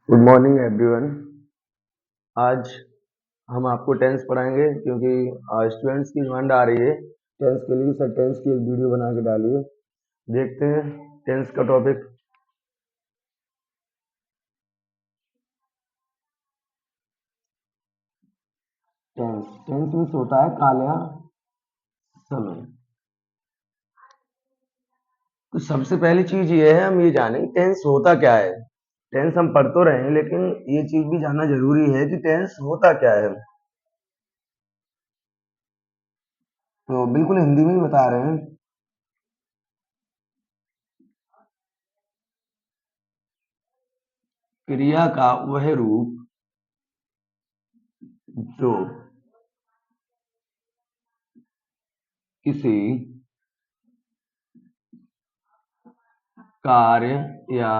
Good morning everyone. आज हम आपको टेंस पढ़ाएंगे क्योंकि स्टूडेंट्स की डिमांड आ रही है टेंस के लिए। सर टेंस की एक वीडियो बना के डालिए। देखते हैं टेंस का टॉपिक। टेंस टेंस मीन्स होता है काल या समय। तो सबसे पहली चीज ये है, हम ये जानें टेंस होता क्या है। टेंस हम पढ़ तो रहे हैं लेकिन ये चीज भी जानना जरूरी है कि टेंस होता क्या है। तो बिल्कुल हिंदी में ही बता रहे हैं। क्रिया का वह रूप जो किसी कार्य या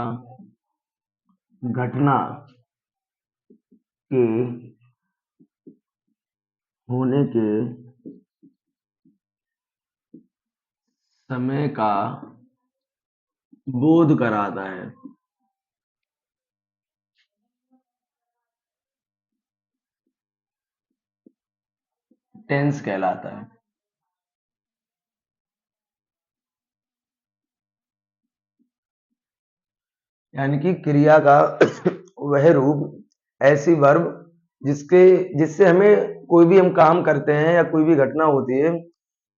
घटना के होने के समय का बोध कराता है, टेंस कहलाता है। यानी कि क्रिया का वह रूप, ऐसी वर्ब जिसके जिससे हमें कोई भी हम काम करते हैं या कोई भी घटना होती है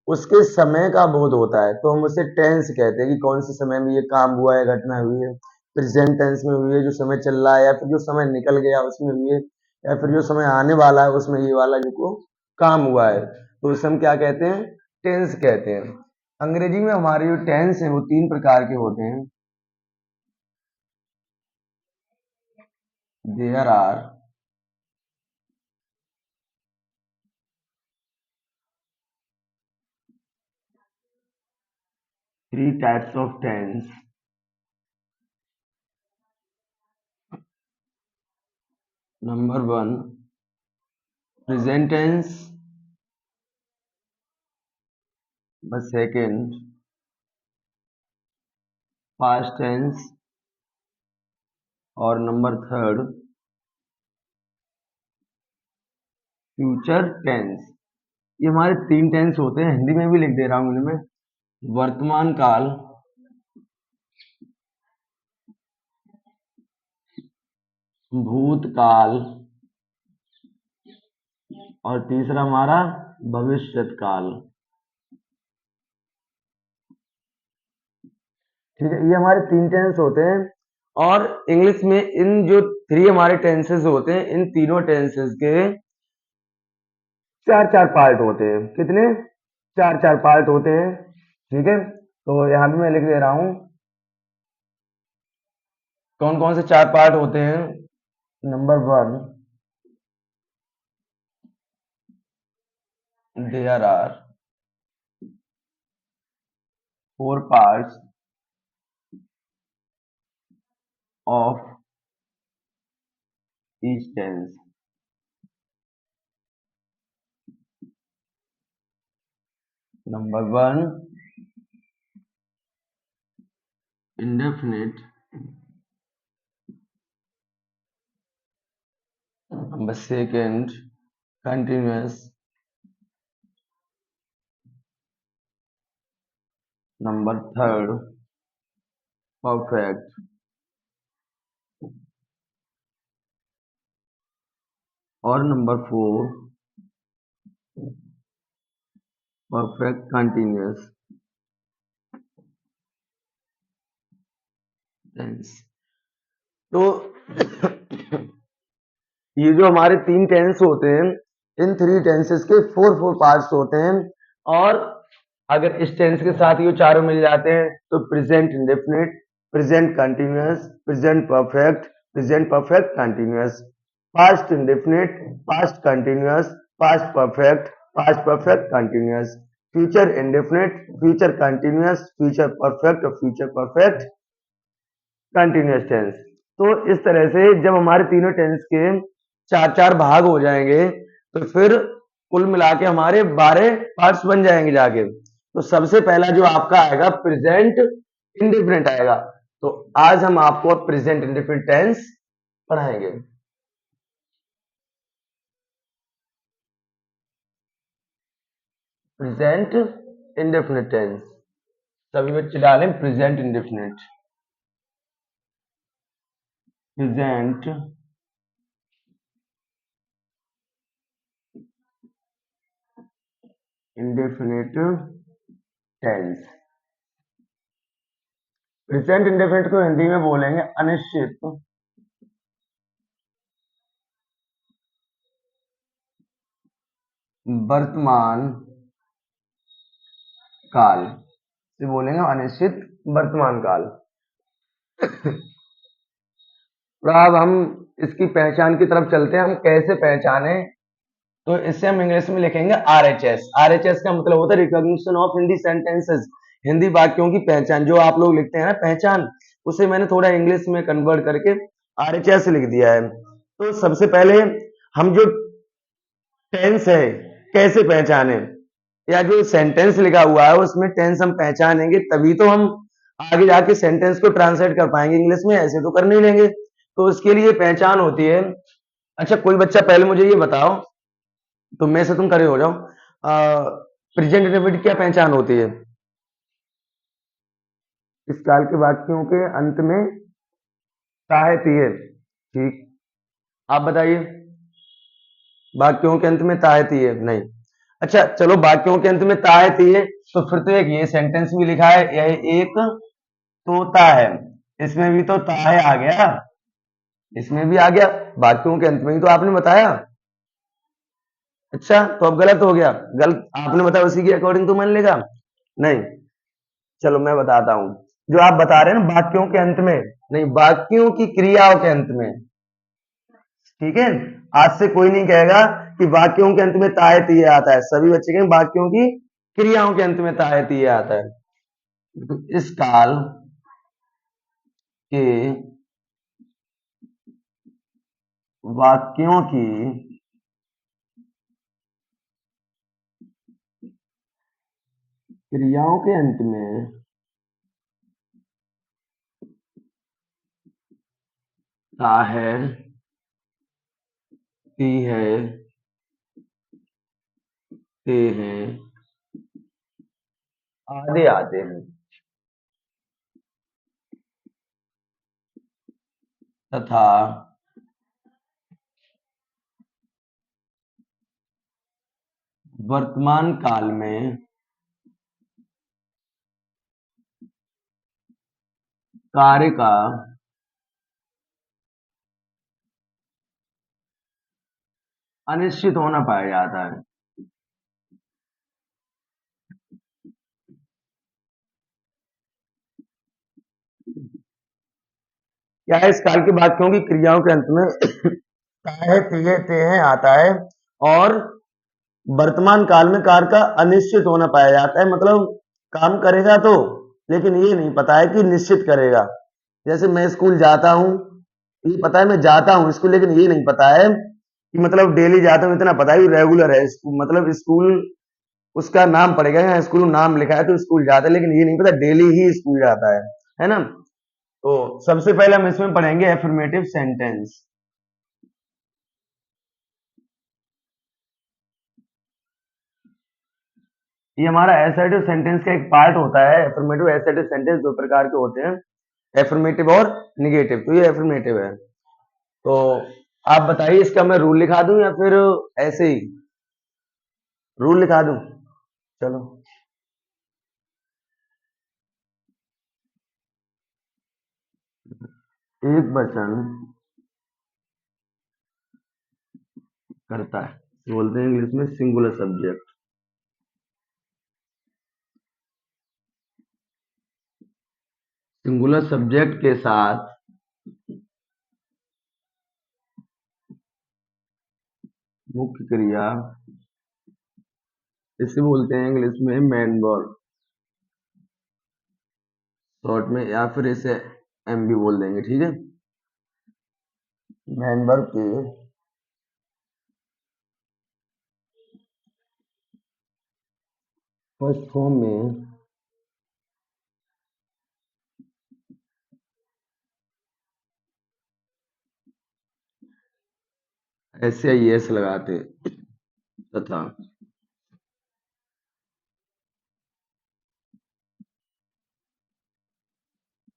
उसके समय का बोध होता है, तो हम उसे टेंस कहते हैं कि कौन से समय में ये काम हुआ है, घटना हुई है। प्रेजेंट टेंस में हुई है, जो समय चल रहा है, या फिर जो समय निकल गया उसमें हुई है, या फिर जो समय आने वाला है उसमें ये वाला जो काम हुआ है, तो उसे हम क्या कहते हैं, टेंस कहते हैं। अंग्रेजी में हमारे जो टेंस है वो 3 प्रकार के होते हैं। There are 3 types of tense. Number 1 present tense, second past tense, और नंबर 3 फ्यूचर टेंस। ये हमारे 3 टेंस होते हैं। हिंदी में भी लिख दे रहा हूं इनमें। वर्तमान काल, भूतकाल, और तीसरा हमारा भविष्यत काल। ठीक है, ये हमारे 3 टेंस होते हैं। और इंग्लिश में इन जो 3 हमारे टेंसेस होते हैं, इन तीनों टेंसेस के 4-4 पार्ट होते हैं। कितने? 4-4 पार्ट होते हैं। ठीक है, तो यहां भी मैं लिख दे रहा हूं कौन कौन से 4 पार्ट होते हैं। Number 1 there are 4 parts of each tense. Number 1 indefinite, number 2 continuous, number 3 perfect, और नंबर 4 परफेक्ट कंटिन्यूअस टेंस। तो ये जो हमारे 3 टेंस होते हैं, इन 3 टेंसेस के 4 पार्ट्स होते हैं। और अगर इस टेंस के साथ ये चारों मिल जाते हैं तो present indefinite, present continuous, present perfect continuous, past indefinite, past continuous, past perfect continuous, future indefinite, future continuous, future perfect और फ्यूचर परफेक्ट कंटिन्यूअस टेंस। तो इस तरह से जब हमारे तीनों टेंस के 4-4 भाग हो जाएंगे तो फिर कुल मिला के हमारे 12 पार्ट्स बन जाएंगे जाके। तो सबसे पहला जो आपका आएगा प्रेजेंट इंडेफिनिट आएगा। तो आज हम आपको प्रेजेंट इंडेफिनिट टेंस पढ़ाएंगे। प्रेजेंट इंडेफिनिट टेंस, सभी बच्चे डालें present indefinite, present indefinite tense. Present indefinite को हिंदी में बोलेंगे अनिश्चित वर्तमान काल, से बोलेंगे अनिश्चित वर्तमान काल। तो अब हम इसकी पहचान की तरफ चलते हैं, हम कैसे पहचाने। तो इससे हम इंग्लिश में लिखेंगे RHS। RHS का मतलब होता है recognition of Hindi sentences, Hindi वाक्यों की पहचान। जो आप लोग लिखते हैं ना पहचान, उसे मैंने थोड़ा इंग्लिश में कन्वर्ट करके RHS लिख दिया है। तो सबसे पहले हम जो टेंस है कैसे पहचाने, या जो सेंटेंस लिखा हुआ है उसमें टेंस हम पहचानेंगे, तभी तो हम आगे जाके सेंटेंस को ट्रांसलेट कर पाएंगे इंग्लिश में, ऐसे तो कर नहीं लेंगे। तो उसके लिए पहचान होती है। अच्छा कोई बच्चा पहले मुझे ये बताओ, तो मैं से तुम करे हो जाओ, प्रेजेंट इंडेफिनिट क्या पहचान होती है? इस काल के वाक्यों के अंत में ताहती है, ठीक। आप बताइए, वाक्यों के अंत में ताहती है नहीं। अच्छा चलो वाक्यों के अंत में ताहती है, तो फिर तो एक ये सेंटेंस भी लिखा है, यह एक तोता है, इसमें भी तो ताहे आ गया, इसमें भी आ गया, वाक्यों के अंत में ही तो आपने बताया। अच्छा तो अब गलत हो गया, गलत आपने बताया उसी के अकॉर्डिंग तो मान लेगा नहीं। चलो मैं बताता हूं, जो आप बता रहे हैं ना वाक्यों के अंत में, नहीं वाक्यों की क्रियाओं के अंत में, ठीक है। आज से कोई नहीं कहेगा कि वाक्यों के अंत में तायतीय आता है, सभी बच्चे कहेंगे वाक्यों की क्रियाओं के अंत में तायतीय आता है। तो इस काल के वाक्यों की क्रियाओं के अंत में ता है, ती है, ते हैं, आदि आते हैं, तथा वर्तमान काल में कार्य का अनिश्चित होना पाया जाता है। क्या है, इस काल के वाक्यों की क्रियाओं के अंत में ताहे तिये ते हैं आता है, और वर्तमान काल में कार्य का अनिश्चित होना पाया जाता है, मतलब काम करेगा तो, लेकिन ये नहीं पता है कि निश्चित करेगा। जैसे मैं स्कूल जाता हूँ, ये पता है मैं जाता हूँ स्कूल, लेकिन ये नहीं पता है कि मतलब डेली जाता हूँ, इतना पता है रेगुलर है मतलब स्कूल उसका नाम पड़ेगा, यहाँ स्कूल नाम लिखा है तो स्कूल जाता है, लेकिन ये नहीं पता डेली ही स्कूल जाता है ना। तो सबसे पहले हम इसमें पढ़ेंगे एफर्मेटिव सेंटेंस। ये हमारा एसर्टिव सेंटेंस का एक पार्ट होता है। एफर्मेटिव एसर्टिव सेंटेंस दो प्रकार के होते हैं, एफर्मेटिव और निगेटिव। तो ये एफर्मेटिव है। तो आप बताइए इसका मैं रूल लिखा दूं या फिर ऐसे ही रूल लिखा दूं? चलो, एक वचन करता है, बोलते हैं इंग्लिश में सिंगुलर सब्जेक्ट। सिंगुलर सब्जेक्ट के साथ मुख्य क्रिया, इसे बोलते हैं इंग्लिश में मेन वर्ब, शॉर्ट में, या फिर इसे एम भी बोल देंगे, ठीक है। मेन वर्ब के फर्स्ट फॉर्म में SAES लगाते तथा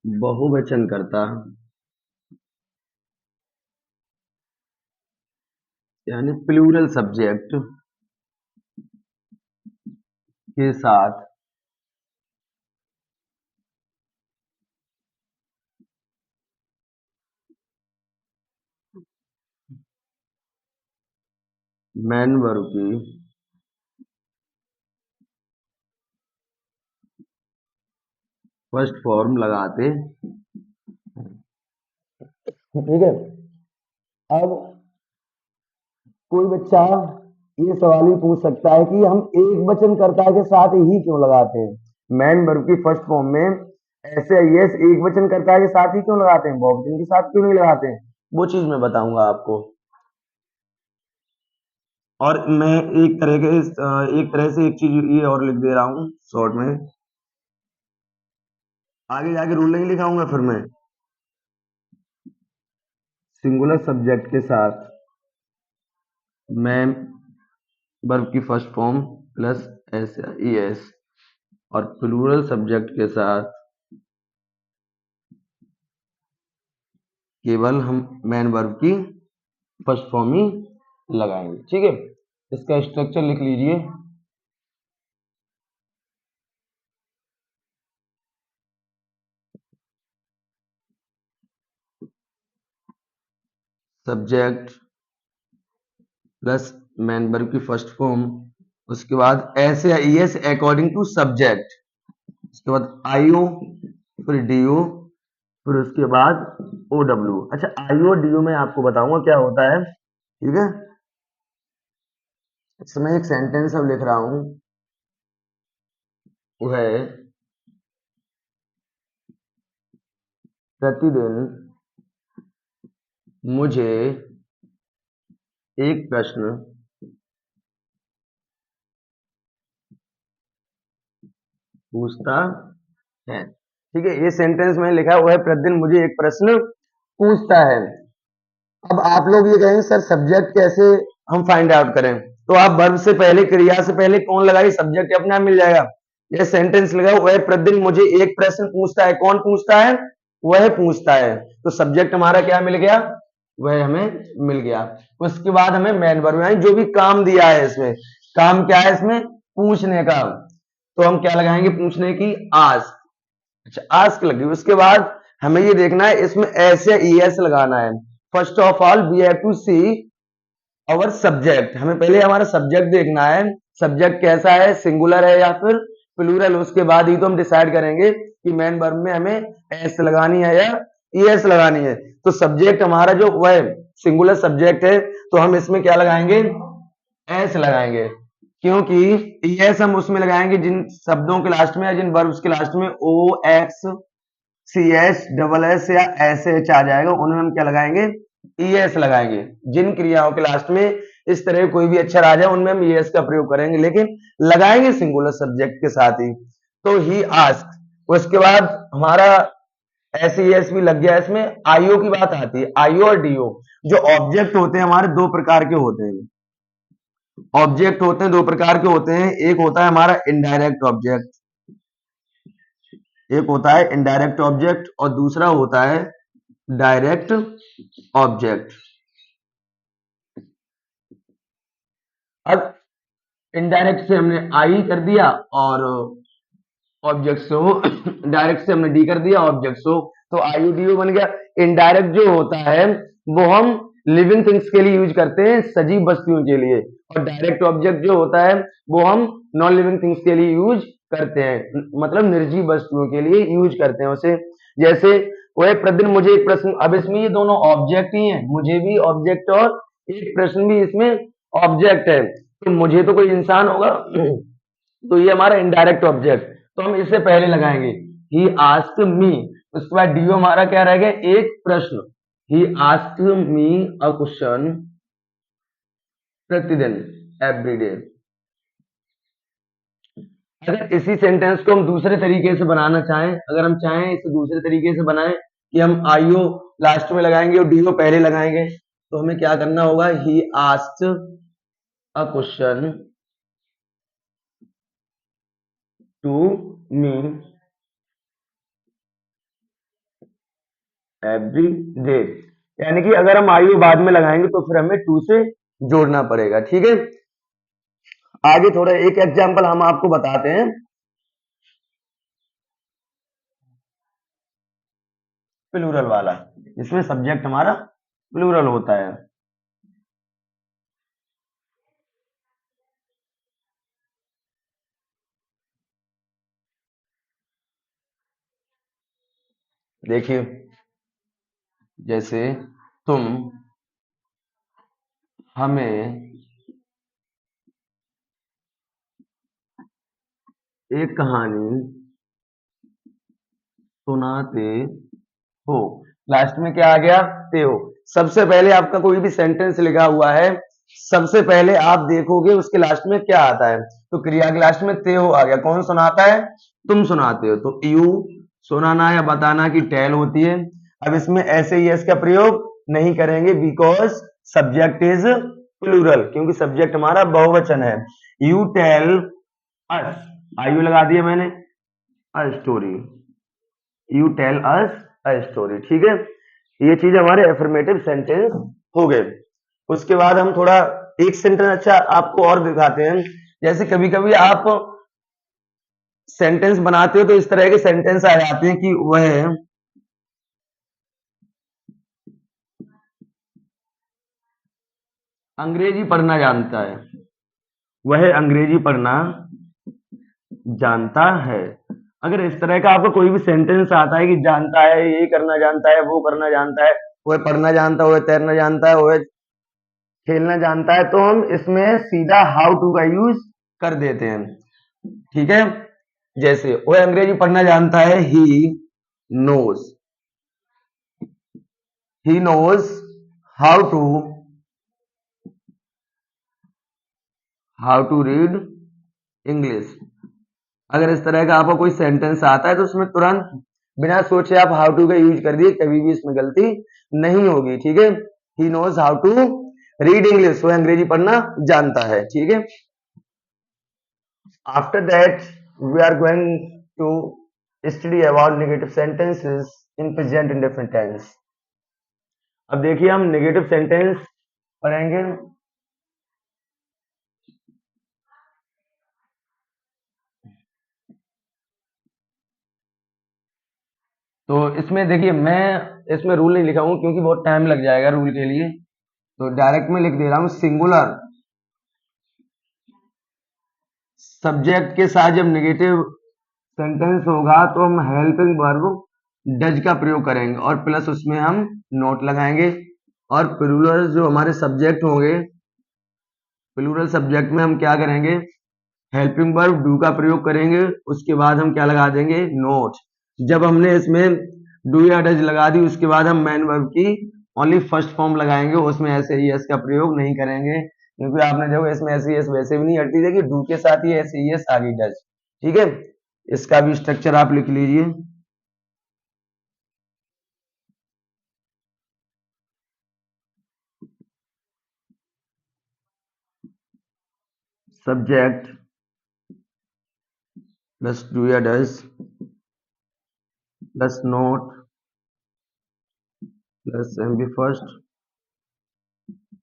बहुवचन करता यानी प्लूरल सब्जेक्ट के साथ मैन वर्ब की फर्स्ट फॉर्म लगाते। ठीक है। अब कोई बच्चा ये सवाल भी पूछ सकता है कि हम एक वचन कर्ता के साथ ही क्यों लगाते हैं? मैन वर्ब की फर्स्ट फॉर्म में ऐसे यस एक वचन कर्ता के साथ ही क्यों लगाते हैं, बहुवचन के साथ क्यों नहीं लगाते हैं? वो चीज मैं बताऊंगा आपको। और मैं एक तरह से एक चीज ये और लिख दे रहा हूं शॉर्ट में, आगे जाके रूल नहीं लिखाऊंगा फिर मैं। सिंगुलर सब्जेक्ट के साथ मैन वर्ब की first form plus S E S और प्लूरल सब्जेक्ट के साथ केवल हम मैन वर्ब की फर्स्ट फॉर्म ही लगाएंगे। ठीक है, इसका स्ट्रक्चर लिख लीजिए। सब्जेक्ट प्लस मैन वर्ब की फर्स्ट फॉर्म, उसके बाद एस या E S according to subject, उसके बाद आईओ, फिर डीओ, फिर उसके बाद ओ डब्ल्यू। अच्छा, आईओ डीओ में आपको बताऊंगा क्या होता है। ठीक है, इसमें एक सेंटेंस अब लिख रहा हूं, वो है प्रतिदिन मुझे एक प्रश्न पूछता है। ठीक है, ये सेंटेंस में लिखा हुआ है प्रतिदिन मुझे एक प्रश्न पूछता है। अब आप लोग ये कहेंगे सर सब्जेक्ट कैसे हम फाइंड आउट करें? तो आप वर्ब से पहले, क्रिया से पहले कौन लगाइए, सब्जेक्ट अपने आप मिल जाएगा। ये सेंटेंस लगा वह प्रतिदिन मुझे एक प्रश्न पूछता है। कौन पूछता है? वह पूछता है। तो सब्जेक्ट हमारा क्या मिल गया? वह हमें मिल गया। उसके बाद हमें मेन वर्ब यानी जो भी काम दिया है, इसमें काम क्या है, इसमें पूछने का, तो हम क्या लगाएंगे पूछने की? आस्क। अच्छा, आस्क लगी। उसके बाद हमें ये देखना है इसमें एस या ई एस लगाना है। First of all we have to see our subject. हमें पहले हमारा सब्जेक्ट देखना है, सब्जेक्ट कैसा है, सिंगुलर है या फिर प्लूरल। उसके बाद ही तो हम डिसाइड करेंगे कि मेन वर्ब में हमें एस लगानी है या ई एस लगानी है। तो सब्जेक्ट हमारा जो वह सिंगुलर सब्जेक्ट है, तो हम इसमें क्या लगाएंगे? एस लगाएंगे, क्योंकि ई एस हम उसमें लगाएंगे जिन शब्दों के लास्ट में या जिन वर्ब्स के लास्ट में O X C H double S या एस एच आ जाएगा, उनमें हम क्या लगाएंगे? ई एस लगाएंगे। जिन क्रियाओं के लास्ट में इस तरह कोई भी अक्षर आ जाए उनमें हम ई एस का प्रयोग करेंगे, लेकिन लगाएंगे सिंगुलर सब्जेक्ट के साथ ही। तो ही आस्क। उसके बाद हमारा एस ई एस भी लग गया। इसमें आईओ की बात आती है। आईओ और डीओ जो ऑब्जेक्ट होते हैं हमारे दो प्रकार के होते हैं। ऑब्जेक्ट होते हैं दो प्रकार के होते हैं, एक होता है हमारा इनडायरेक्ट ऑब्जेक्ट, एक होता है इनडायरेक्ट ऑब्जेक्ट और दूसरा होता है डायरेक्ट ऑब्जेक्ट। अब इनडायरेक्ट से हमने आई कर दिया और ऑब्जेक्ट से हो, डायरेक्ट से हमने डी कर दिया ऑब्जेक्ट से हो, तो आईयूडीओ बन गया। इनडायरेक्ट जो होता है वो हम लिविंग थिंग्स के लिए यूज करते हैं, सजीव वस्तुओं के लिए, और डायरेक्ट ऑब्जेक्ट जो होता है वो हम नॉन लिविंग थिंग्स के लिए यूज करते हैं, मतलब निर्जीव वस्तुओं के लिए यूज करते हैं उसे। जैसे वह प्रतिदिन मुझे एक प्रश्न, अब इसमें ये दोनों ऑब्जेक्ट ही हैं, मुझे भी ऑब्जेक्ट और एक प्रश्न भी इसमें ऑब्जेक्ट है। तो मुझे तो कोई इंसान होगा, तो ये हमारा इनडायरेक्ट ऑब्जेक्ट, तो हम इससे पहले लगाएंगे ही आस्क्ड मी। उसके बाद डीओ हमारा क्या रह गया? एक प्रश्न। He asked me a question प्रतिदिन, एवरीडे। अगर इसी सेंटेंस को हम दूसरे तरीके से बनाना चाहें, अगर हम चाहें इसे दूसरे तरीके से बनाएं कि हम आईओ लास्ट में लगाएंगे और डीओ पहले लगाएंगे, तो हमें क्या करना होगा, he asked a question to me every day, यानी कि अगर हम आयु बाद में लगाएंगे तो फिर हमें टू से जोड़ना पड़ेगा। ठीक है, आगे थोड़ा एक एग्जांपल हम आपको बताते हैं। प्लूरल वाला, इसमें सब्जेक्ट हमारा प्लूरल होता है। देखिए, जैसे तुम हमें एक कहानी सुनाते हो, लास्ट में क्या आ गया, ते हो। सबसे पहले आपका कोई भी सेंटेंस लिखा हुआ है, सबसे पहले आप देखोगे उसके लास्ट में क्या आता है, तो क्रिया के लास्ट में ते हो आ गया। कौन सुनाता है, तुम सुनाते हो, तो यू सुनाना या बताना की टेल होती है। अब इसमें ऐसे ही एस का प्रयोग नहीं करेंगे बिकॉज सब्जेक्ट इज प्लूरल, क्योंकि सब्जेक्ट हमारा बहुवचन है। यू टेल अस, आयु लगा दिया मैंने, a story, you tell us a story. ठीक है, ये चीज हमारे एफर्मेटिव सेंटेंस हो गए। उसके बाद हम थोड़ा एक सेंटेंस अच्छा आपको और दिखाते हैं। जैसे कभी कभी आप सेंटेंस बनाते हो तो इस तरह के सेंटेंस आ जाते हैं कि वह अंग्रेजी पढ़ना जानता है, वह अंग्रेजी पढ़ना जानता है। अगर इस तरह का आपको कोई भी सेंटेंस आता है कि जानता है, ये करना जानता है, वो करना जानता है, वह पढ़ना जानता है, वह तैरना जानता है, वह खेलना जानता है, तो हम इसमें सीधा हाउ टू का यूज कर देते हैं। ठीक है, जैसे वह अंग्रेजी पढ़ना जानता है, knows he knows how to read English. अगर इस तरह का आपको कोई सेंटेंस आता है तो उसमें तुरंत बिना सोचे आप हाउ टू का यूज कर दिए, कभी भी इसमें गलती नहीं होगी। ठीक है, he knows how to read English, वह अंग्रेजी पढ़ना जानता है। ठीक है, after that we are going to study about negative sentences in present indefinite tense. अब देखिए हम नेगेटिव सेंटेंस पढ़ेंगे। तो इसमें देखिए, मैं इसमें रूल नहीं लिखा हूं क्योंकि बहुत टाइम लग जाएगा रूल के लिए, तो डायरेक्ट में लिख दे रहा हूं, सिंगुलर सब्जेक्ट के साथ जब नेगेटिव सेंटेंस होगा तो हम हेल्पिंग वर्ब डज का प्रयोग करेंगे और प्लस उसमें हम नोट लगाएंगे। और प्लूरल जो हमारे सब्जेक्ट होंगे, प्लूरल सब्जेक्ट में हम क्या करेंगे, हेल्पिंग वर्ब डू का प्रयोग करेंगे, उसके बाद हम क्या लगा देंगे, नोट। जब हमने इसमें डू या डज लगा दी उसके बाद हम मेन वर्ब की ओनली फर्स्ट फॉर्म लगाएंगे, उसमें ऐसे ही एस का प्रयोग नहीं करेंगे, क्योंकि आपने देखो इसमें ऐसे एस वैसे भी नहीं हटती, देखिए डू के साथ ही ऐसे ही एस आगे डज। ठीक है, इसका भी स्ट्रक्चर आप लिख लीजिए। सब्जेक्ट प्लस डू या does plus not plus M B first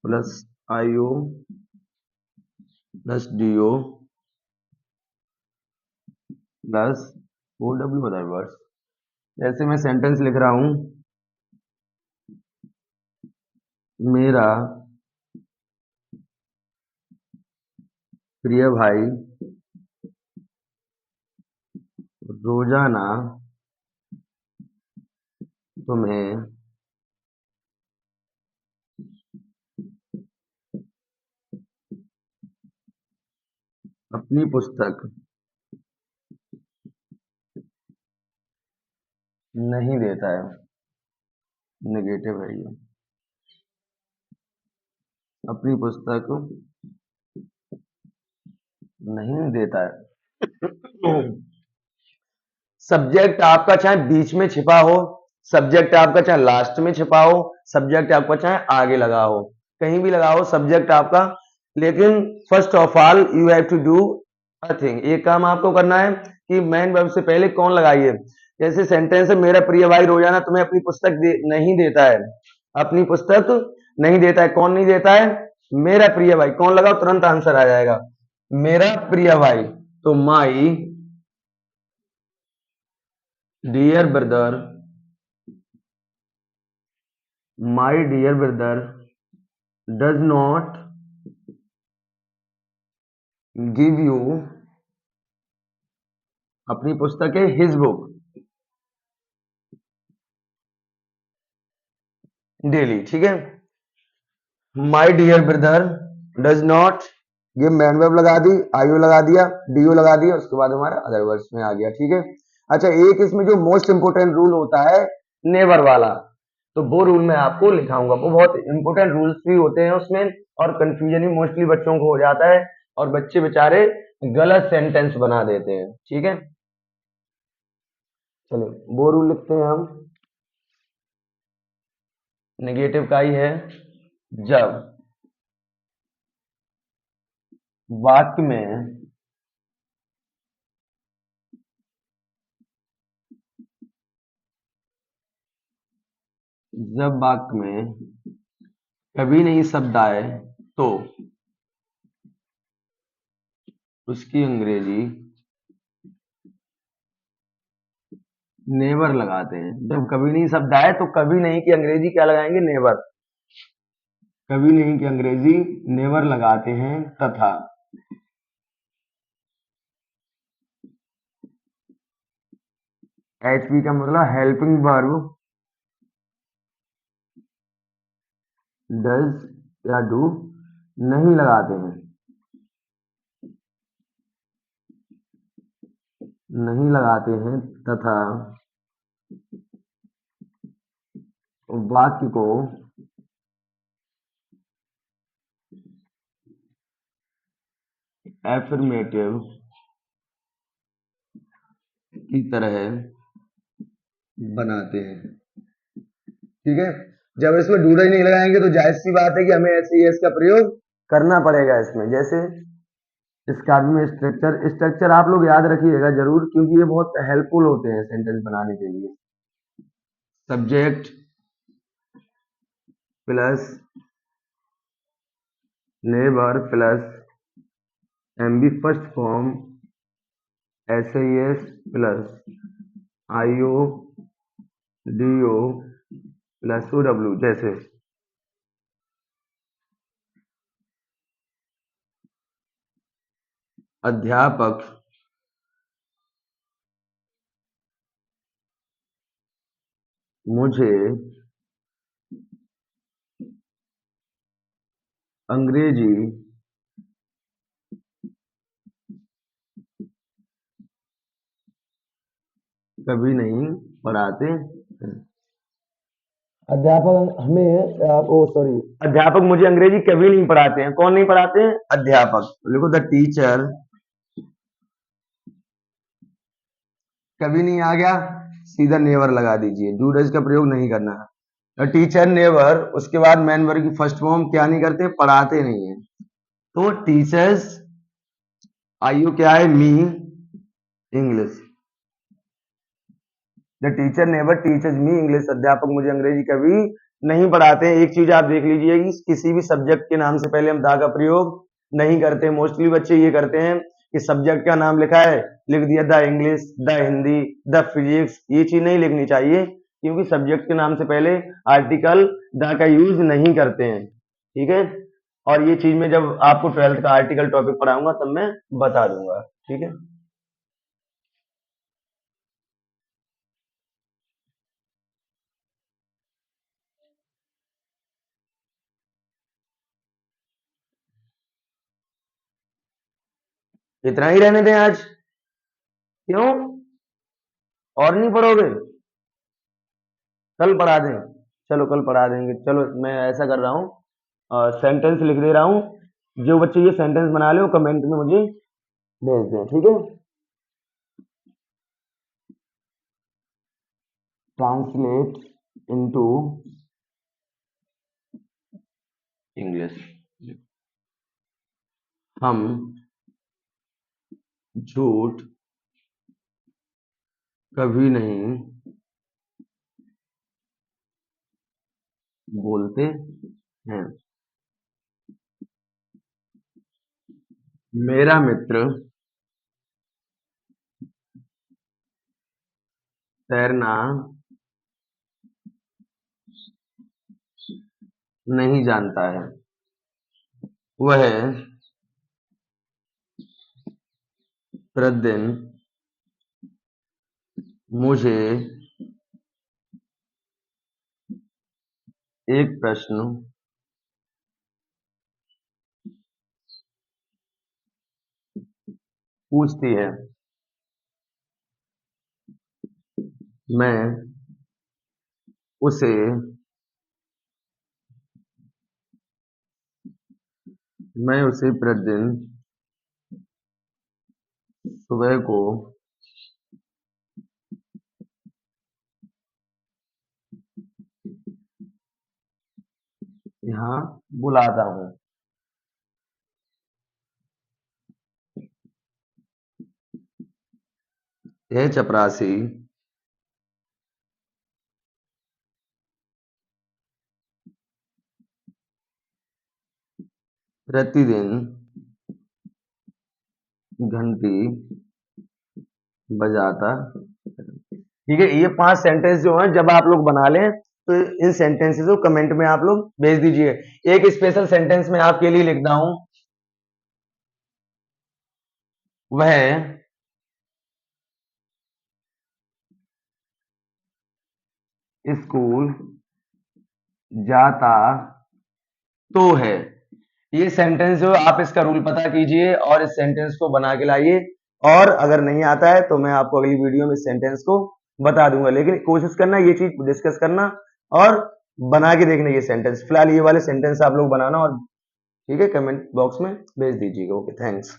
plus I O plus D O plus O W other words. जैसे मैं सेंटेंस लिख रहा हूं, मेरा प्रिय भाई रोजाना तुम्हें अपनी पुस्तक नहीं देता है, नेगेटिव है ये, अपनी पुस्तक नहीं देता है। सब्जेक्ट आपका चाहे बीच में छिपा हो सब्जेक्ट आपका चाहे लास्ट में छिपाओ, सब्जेक्ट आपका चाहे आगे लगाओ, कहीं भी लगाओ सब्जेक्ट आपका, लेकिन first of all you have to do a thing, एक काम आपको करना है कि मेन वर्ब से पहले कौन लगाइए। जैसे सेंटेंस है, मेरा प्रिय भाई रोजाना तुम्हें अपनी पुस्तक नहीं देता है, अपनी पुस्तक नहीं देता है, कौन नहीं देता है? मेरा प्रिय भाई, कौन लगाओ तुरंत आंसर आ जाएगा, मेरा प्रिय भाई, तो my dear brother, my dear brother does not give you, अपनी पुस्तक है हिज बुक डेली, ठीक है। My dear brother does not, ये मैन वर्ब लगा दी, आईओ लगा दिया, डीओ लगा दिया, उसके बाद हमारा अदर वर्ड्स में आ गया, ठीक है। अच्छा, एक इसमें जो मोस्ट इंपोर्टेंट रूल होता है नेवर वाला, तो वो रूल मैं आपको लिखाऊंगा, वो बहुत इंपोर्टेंट रूल्स भी होते हैं उसमें, और कंफ्यूजन भी मोस्टली बच्चों को हो जाता है, और बच्चे बेचारे गलत सेंटेंस बना देते हैं, ठीक है। चलिए वो रूल लिखते हैं हम। नेगेटिव का ही है, जब वाक्य में जब वाक्य में कभी नहीं शब्द आए तो उसकी अंग्रेजी नेवर लगाते हैं। जब कभी नहीं शब्द आए तो कभी नहीं की अंग्रेजी क्या लगाएंगे? नेवर। कभी नहीं की अंग्रेजी नेवर लगाते हैं, तथा एचपी का मतलब हेल्पिंग वर्ब डज या डू नहीं लगाते हैं, नहीं लगाते हैं, तथा वाक्य को एफर्मेटिव की तरह बनाते हैं, ठीक है। जब इसमें डूडा ही नहीं लगाएंगे तो जाहिर सी बात है कि हमें ऐसे एस का प्रयोग करना पड़ेगा इसमें। जैसे इसका भी में स्ट्रक्चर, स्ट्रक्चर आप लोग याद रखिएगा जरूर, क्योंकि ये बहुत हेल्पफुल होते हैं सेंटेंस बनाने के लिए। Subject plus never plus MB first form एसआईएस plus IO DO plus OW. जैसे अध्यापक मुझे अंग्रेजी कभी नहीं पढ़ाते हैं। अध्यापक हमें ओ सॉरी, अध्यापक मुझे अंग्रेजी कभी नहीं पढ़ाते हैं, कौन नहीं पढ़ाते हैं? अध्यापक। लिखो द टीचर, कभी नहीं आ गया, सीधा नेवर लगा दीजिए, डू डज का प्रयोग नहीं करना है। द टीचर नेवर, उसके बाद मैन वर्ब की फर्स्ट फॉर्म क्या नहीं करते? पढ़ाते नहीं है। तो टीचर्स, आयु क्या है? Me English. The teacher never teachers me English, अध्यापक मुझे अंग्रेजी कभी नहीं पढ़ाते हैं। एक चीज आप देख लीजिए कि किसी भी सब्जेक्ट के नाम से पहले हम दा का प्रयोग नहीं करते। मोस्टली बच्चे ये करते हैं कि सब्जेक्ट का नाम लिखा है, लिख दिया the English, the Hindi, the physics. ये चीज नहीं लिखनी चाहिए, क्योंकि सब्जेक्ट के नाम से पहले आर्टिकल द का यूज नहीं करते हैं, ठीक है। और ये चीज में जब आपको 12th का आर्टिकल टॉपिक पढ़ाऊंगा तब मैं बता दूंगा, ठीक है। इतना ही रहने दें आज, क्यों? और नहीं पढ़ोगे? कल पढ़ा दें? चलो कल पढ़ा देंगे। चलो मैं ऐसा कर रहा हूँ, सेंटेंस लिख दे रहा हूँ, जो बच्चे ये सेंटेंस बना ले वो कमेंट में मुझे भेज दें, ठीक है। Translate into English. हम झूठ कभी नहीं बोलते हैं। मेरा मित्र तैरना नहीं जानता है। वह प्रतिदिन मुझे एक प्रश्न पूछती है। मैं उसे प्रतिदिन सुबह को यहाँ बुलाता हूँ। यह चपरासी प्रतिदिन घंटी बजाता। ठीक है, ये 5 सेंटेंस जो हैं जब आप लोग बना लें तो इन सेंटेंसेस को कमेंट में आप लोग भेज दीजिए। एक स्पेशल सेंटेंस मैं आपके लिए लिखता हूं। वह स्कूल जाता तो है। ये सेंटेंस जो आप इसका रूल पता कीजिए और इस सेंटेंस को बना के लाइए। और अगर नहीं आता है तो मैं आपको अगली वीडियो में इस सेंटेंस को बता दूंगा, लेकिन कोशिश करना ये चीज डिस्कस करना और बना के देखना ये सेंटेंस। फिलहाल ये वाले सेंटेंस आप लोग बनाना और ठीक है कमेंट बॉक्स में भेज दीजिएगा। Okay, thanks.